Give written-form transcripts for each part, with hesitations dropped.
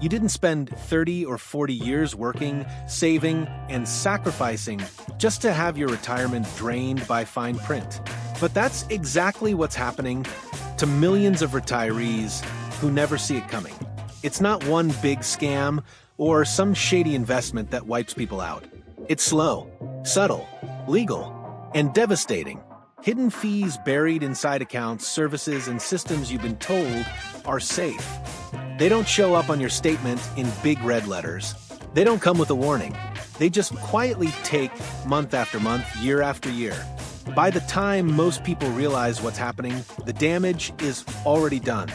You didn't spend 30 or 40 years working, saving, and sacrificing just to have your retirement drained by fine print. But that's exactly what's happening to millions of retirees who never see it coming. It's not one big scam or some shady investment that wipes people out. It's slow, subtle, legal, and devastating. Hidden fees buried inside accounts, services, and systems you've been told are safe. They don't show up on your statement in big red letters. They don't come with a warning. They just quietly take month after month, year after year. By the time most people realize what's happening, the damage is already done.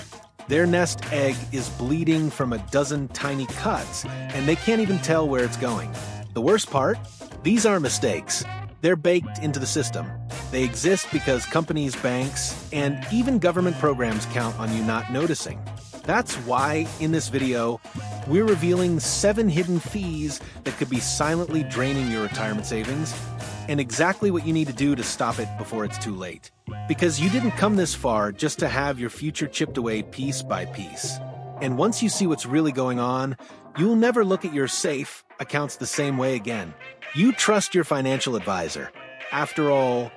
Their nest egg is bleeding from a dozen tiny cuts, and they can't even tell where it's going. The worst part? These aren't mistakes. They're baked into the system. They exist because companies, banks, and even government programs count on you not noticing. That's why, in this video, we're revealing 7 hidden fees that could be silently draining your retirement savings, and exactly what you need to do to stop it before it's too late. Because you didn't come this far just to have your future chipped away piece by piece. And once you see what's really going on, you'll never look at your safe accounts the same way again. You trust your financial advisor. After all,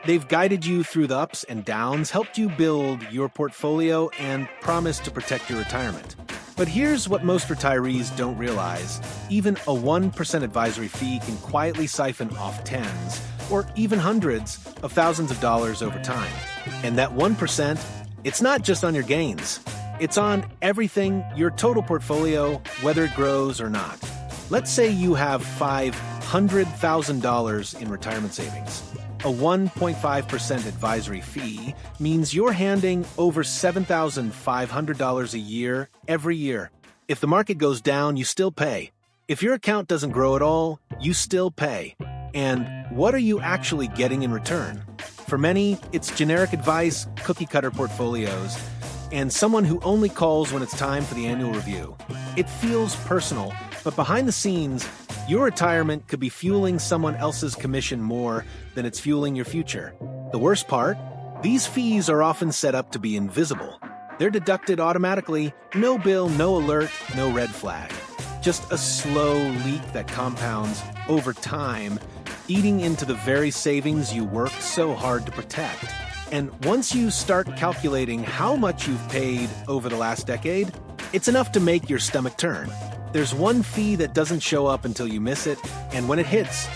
they've guided you through the ups and downs, helped you build your portfolio, and promised to protect your retirement. But here's what most retirees don't realize. Even a 1% advisory fee can quietly siphon off tens or even hundreds of thousands of dollars over time. And that 1%, it's not just on your gains. It's on everything, your total portfolio, whether it grows or not. Let's say you have $500,000 in retirement savings. A 1.5% advisory fee means you're handing over $7,500 a year every year. If the market goes down, you still pay. If your account doesn't grow at all, you still pay. And what are you actually getting in return? For many, it's generic advice, cookie-cutter portfolios, and someone who only calls when it's time for the annual review. It feels personal, but behind the scenes, your retirement could be fueling someone else's commission more than it's fueling your future. The worst part? These fees are often set up to be invisible. They're deducted automatically, no bill, no alert, no red flag. Just a slow leak that compounds over time, eating into the very savings you worked so hard to protect. And once you start calculating how much you've paid over the last decade, it's enough to make your stomach turn. There's one fee that doesn't show up until you miss it, and when it hits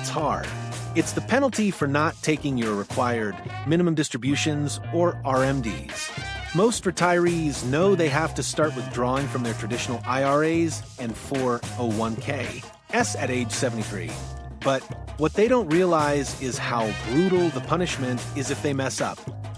hard. It's the penalty for not taking your required minimum distributions, or RMDs. Most retirees know they have to start withdrawing from their traditional IRAs and 401ks at age 73. But what they don't realize is how brutal the punishment is if they mess up.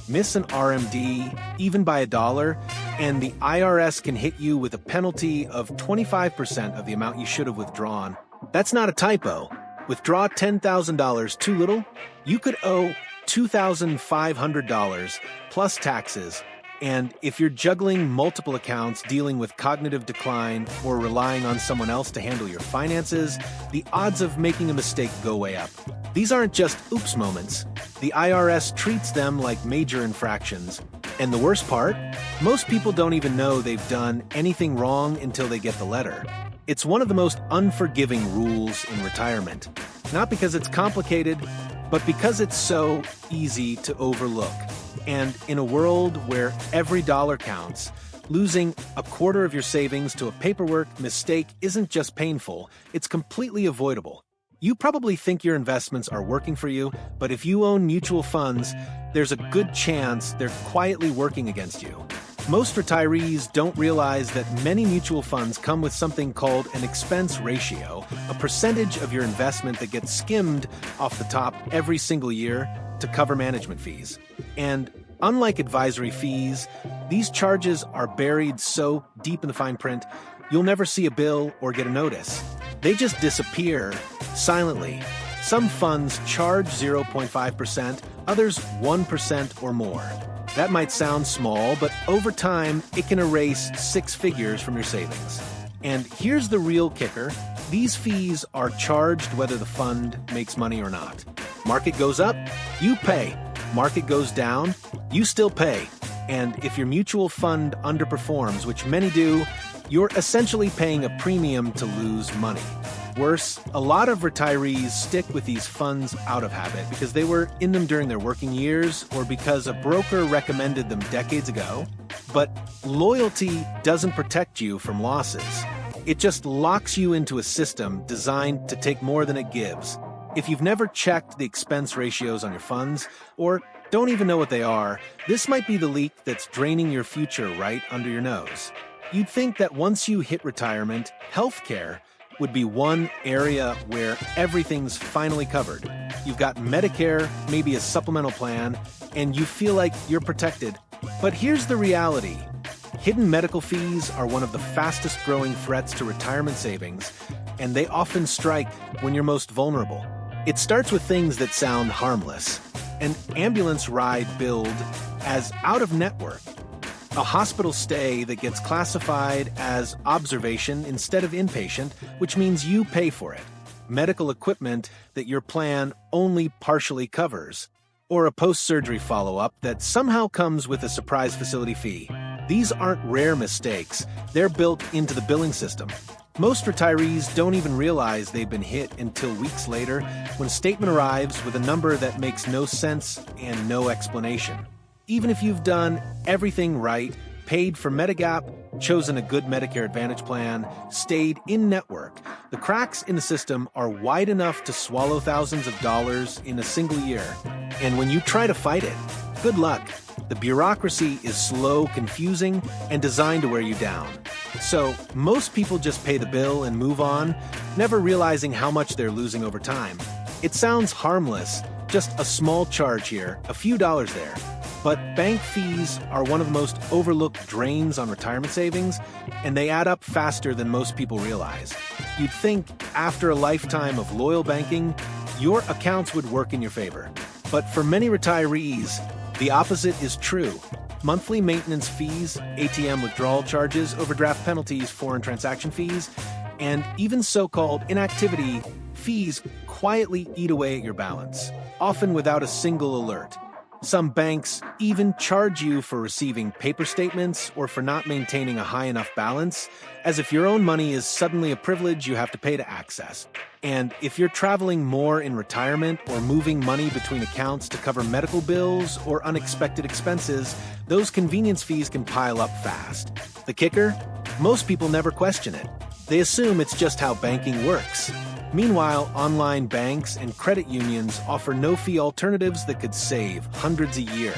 Miss an RMD, even by $1, and the IRS can hit you with a penalty of 25% of the amount you should have withdrawn. That's not a typo. Withdraw $10,000 too little, you could owe $2,500 plus taxes. And if you're juggling multiple accounts, dealing with cognitive decline, or relying on someone else to handle your finances, the odds of making a mistake go way up. These aren't just oops moments. The IRS treats them like major infractions. And the worst part? Most people don't even know they've done anything wrong until they get the letter. It's one of the most unforgiving rules in retirement. Not because it's complicated, but because it's so easy to overlook. And in a world where every dollar counts, losing a quarter of your savings to a paperwork mistake isn't just painful, it's completely avoidable. You probably think your investments are working for you, but if you own mutual funds, there's a good chance they're quietly working against you. Most retirees don't realize that many mutual funds come with something called an expense ratio, a percentage of your investment that gets skimmed off the top every single year to cover management fees. And unlike advisory fees, these charges are buried so deep in the fine print, you'll never see a bill or get a notice. They just disappear silently. Some funds charge 0.5%, others 1% or more. That might sound small, but over time, it can erase 6 figures from your savings. And here's the real kicker. These fees are charged whether the fund makes money or not. Market goes up, you pay. Market goes down, you still pay. And if your mutual fund underperforms, which many do, You're essentially paying a premium to lose money. Worse, a lot of retirees stick with these funds out of habit because they were in them during their working years or because a broker recommended them decades ago. But loyalty doesn't protect you from losses. It just locks you into a system designed to take more than it gives. If you've never checked the expense ratios on your funds, or don't even know what they are, this might be the leak that's draining your future right under your nose. You'd think that once you hit retirement, healthcare would be one area where everything's finally covered. You've got Medicare, maybe a supplemental plan, and you feel like you're protected. But here's the reality. Hidden medical fees are one of the fastest growing threats to retirement savings, and they often strike when you're most vulnerable. It starts with things that sound harmless. An ambulance ride billed as out-of-network. A hospital stay that gets classified as observation instead of inpatient, which means you pay for it. Medical equipment that your plan only partially covers. Or a post-surgery follow-up that somehow comes with a surprise facility fee. These aren't rare mistakes. They're built into the billing system. Most retirees don't even realize they've been hit until weeks later when a statement arrives with a number that makes no sense and no explanation. Even if you've done everything right, paid for Medigap, chosen a good Medicare Advantage plan, stayed in-network, the cracks in the system are wide enough to swallow thousands of dollars in a single year. And when you try to fight it, good luck. The bureaucracy is slow, confusing, and designed to wear you down. So, most people just pay the bill and move on, never realizing how much they're losing over time. It sounds harmless, just a small charge here, a few dollars there. But bank fees are one of the most overlooked drains on retirement savings, and they add up faster than most people realize. You'd think after a lifetime of loyal banking, your accounts would work in your favor. But for many retirees, the opposite is true. Monthly maintenance fees, ATM withdrawal charges, overdraft penalties, foreign transaction fees, and even so-called inactivity fees quietly eat away at your balance, often without a single alert. Some banks even charge you for receiving paper statements or for not maintaining a high enough balance, as if your own money is suddenly a privilege you have to pay to access. And if you're traveling more in retirement or moving money between accounts to cover medical bills or unexpected expenses, those convenience fees can pile up fast. The kicker? Most people never question it. They assume it's just how banking works. Meanwhile, online banks and credit unions offer no-fee alternatives that could save hundreds a year.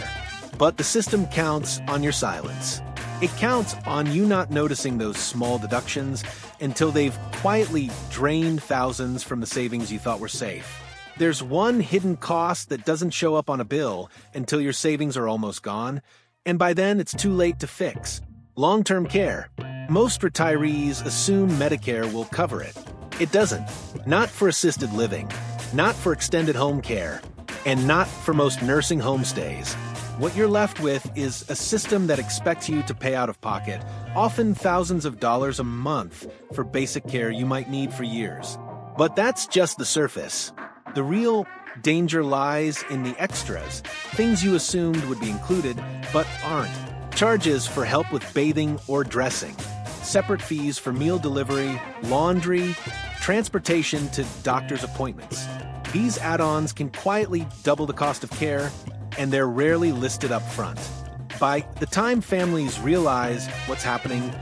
But the system counts on your silence. It counts on you not noticing those small deductions until they've quietly drained thousands from the savings you thought were safe. There's one hidden cost that doesn't show up on a bill until your savings are almost gone, and by then it's too late to fix. Long-term care. Most retirees assume Medicare will cover it. It doesn't. Not for assisted living, not for extended home care, and not for most nursing home stays. What you're left with is a system that expects you to pay out of pocket, often thousands of dollars a month, for basic care you might need for years. But that's just the surface. The real danger lies in the extras, things you assumed would be included, but aren't. Charges for help with bathing or dressing, separate fees for meal delivery, laundry, transportation to doctor's appointments. These add-ons can quietly double the cost of care, and they're rarely listed up front. By the time families realize what's happening,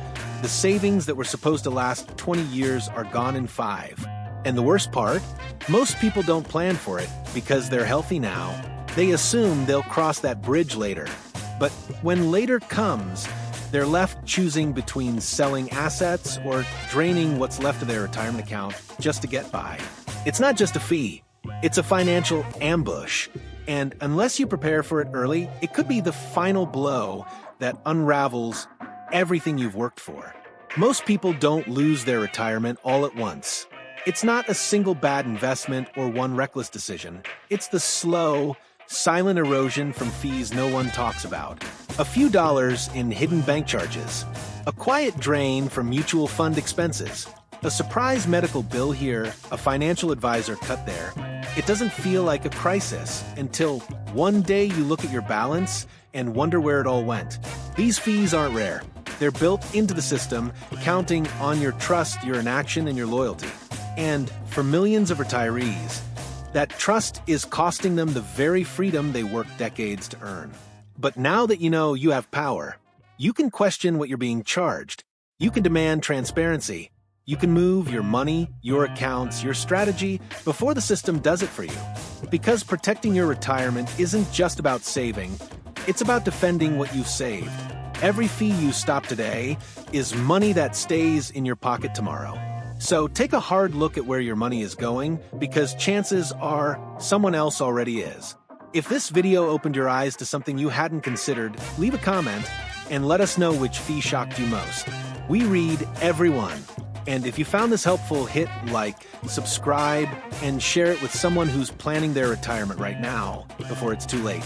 the savings that were supposed to last 20 years are gone in 5. And the worst part? Most people don't plan for it because they're healthy now. They assume they'll cross that bridge later. But when later comes, they're left choosing between selling assets or draining what's left of their retirement account just to get by. It's not just a fee, it's a financial ambush. And unless you prepare for it early, it could be the final blow that unravels everything you've worked for. Most people don't lose their retirement all at once. It's not a single bad investment or one reckless decision. It's the slow, silent erosion from fees no one talks about. A few dollars in hidden bank charges. A quiet drain from mutual fund expenses. A surprise medical bill here, a financial advisor cut there. It doesn't feel like a crisis until one day you look at your balance and wonder where it all went. These fees aren't rare. They're built into the system, counting on your trust, your inaction, and your loyalty. And for millions of retirees, that trust is costing them the very freedom they worked decades to earn. But now that you know you have power, you can question what you're being charged. You can demand transparency. You can move your money, your accounts, your strategy before the system does it for you. Because protecting your retirement isn't just about saving, it's about defending what you've saved. Every fee you stop today is money that stays in your pocket tomorrow. So take a hard look at where your money is going, because chances are someone else already is. If this video opened your eyes to something you hadn't considered, leave a comment and let us know which fee shocked you most. We read everyone. And if you found this helpful, hit like, subscribe, and share it with someone who's planning their retirement right now before it's too late.